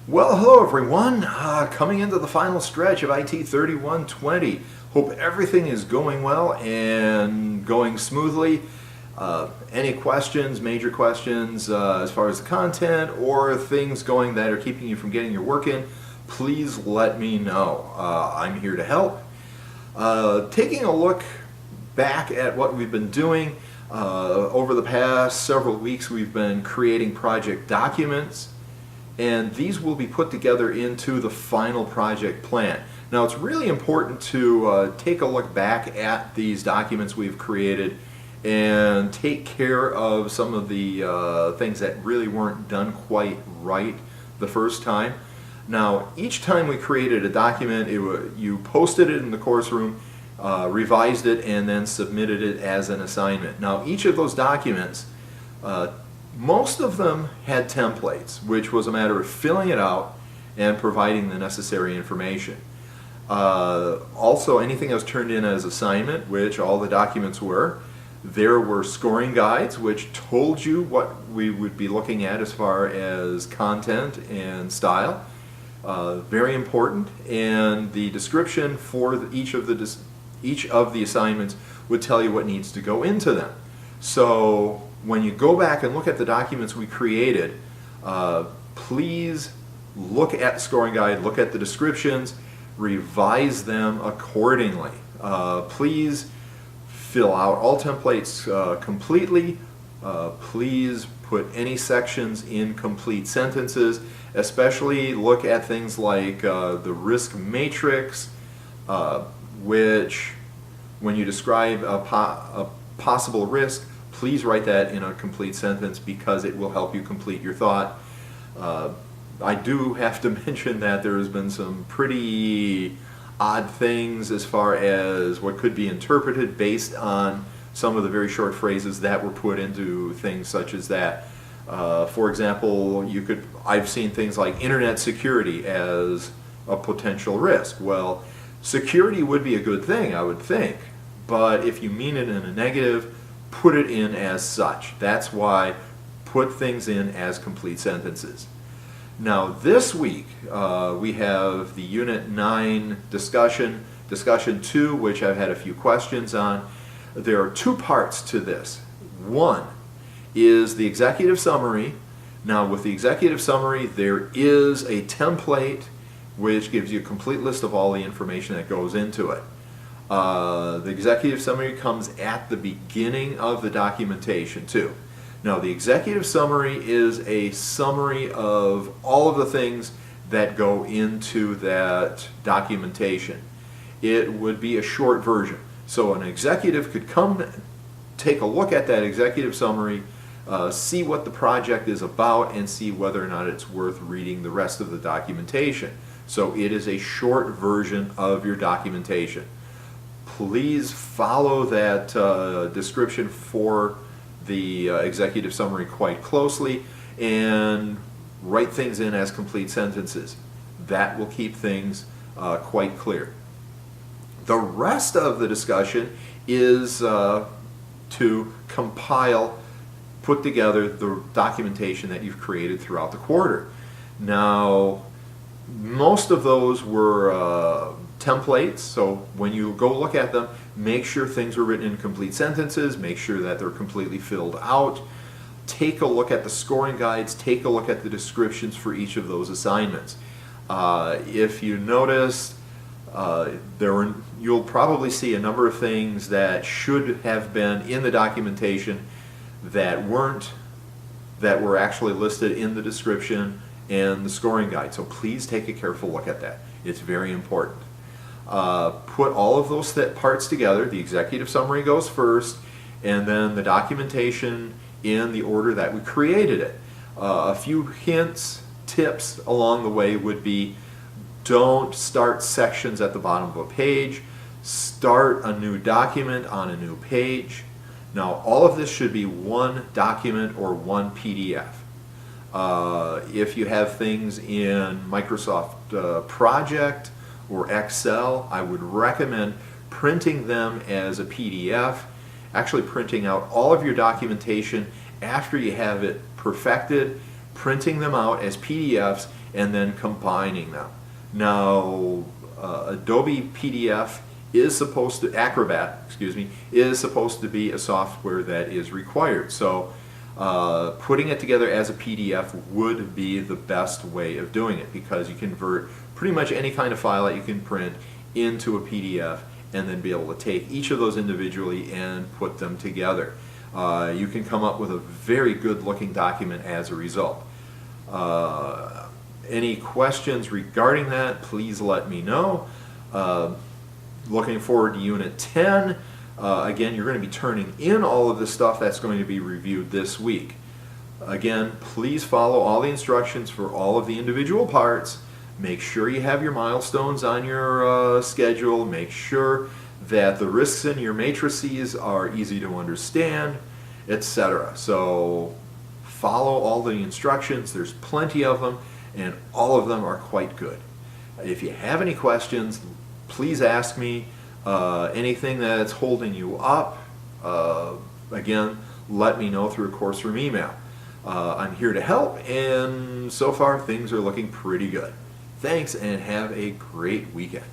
Well, hello everyone. Coming into the final stretch of IT3120. Hope everything is going well and going smoothly. Any questions, major questions as far as the content or things going that are keeping you from getting your work in, please let me know. I'm here to help. Taking a look back at what we've been doing, over the past several weeks we've been creating project documents, and these will be put together into the final project plan. Now it's really important to take a look back at these documents we've created and take care of some of the things that really weren't done quite right the first time. Now each time we created a document, you posted it in the course room, revised it, and then submitted it as an assignment. Now each of those documents, most of them had templates, which was a matter of filling it out and providing the necessary information. Also, anything that was turned in as assignment, which all the documents were, there were scoring guides which told you what we would be looking at as far as content and style. Very important. And the description for each of the assignments would tell you what needs to go into them. So when you go back and look at the documents we created, please look at the scoring guide, look at the descriptions, revise them accordingly. Please fill out all templates completely. Please put any sections in complete sentences, especially look at things like the risk matrix, which when you describe a possible risk, please write that in a complete sentence because it will help you complete your thought. I do have to mention that there has been some pretty odd things as far as what could be interpreted based on some of the very short phrases that were put into things such as that. For example, I've seen things like internet security as a potential risk. Well, security would be a good thing, I would think, but if you mean it in a negative, put it in as such. That's why put things in as complete sentences. Now this week we have the Unit 9 discussion 2, which I've had a few questions on. There are two parts to this. One is the executive summary. Now with the executive summary there is a template which gives you a complete list of all the information that goes into it. The executive summary comes at the beginning of the documentation too. Now the executive summary is a summary of all of the things that go into that documentation. It would be a short version. So an executive could come, take a look at that executive summary, see what the project is about, and see whether or not it's worth reading the rest of the documentation. So it is a short version of your documentation. Please follow that description for the executive summary quite closely and write things in as complete sentences. That will keep things quite clear. The rest of the discussion is to compile, put together the documentation that you've created throughout the quarter. Now, most of those were templates, so when you go look at them, make sure things are written in complete sentences, make sure that they're completely filled out. Take a look at the scoring guides, take a look at the descriptions for each of those assignments. If you noticed, you'll probably see a number of things that should have been in the documentation that weren't, that were actually listed in the description and the scoring guide. So please take a careful look at that. It's very important. Put all of those parts together. The executive summary goes first, and then the documentation in the order that we created it. A few hints, tips along the way would be: don't start sections at the bottom of a page. Start a new document on a new page. Now all of this should be one document or one PDF. If you have things in Microsoft Project or Excel, I would recommend printing them as a PDF, actually printing out all of your documentation after you have it perfected, printing them out as PDFs and then combining them. Now, Adobe PDF is supposed to, Acrobat, excuse me, is supposed to be a software that is required. So putting it together as a PDF would be the best way of doing it, because you convert pretty much any kind of file that you can print into a PDF and then be able to take each of those individually and put them together. You can come up with a very good looking document as a result. Any questions regarding that, please let me know. Looking forward to Unit 10. Again, you're going to be turning in all of the stuff that's going to be reviewed this week. Again, please follow all the instructions for all of the individual parts. Make sure you have your milestones on your schedule. Make sure that the risks in your matrices are easy to understand, etc. So follow all the instructions. There's plenty of them, and all of them are quite good. If you have any questions, please ask me. Anything that's holding you up, again, let me know through a course room email. I'm here to help, and so far things are looking pretty good. Thanks, and have a great weekend.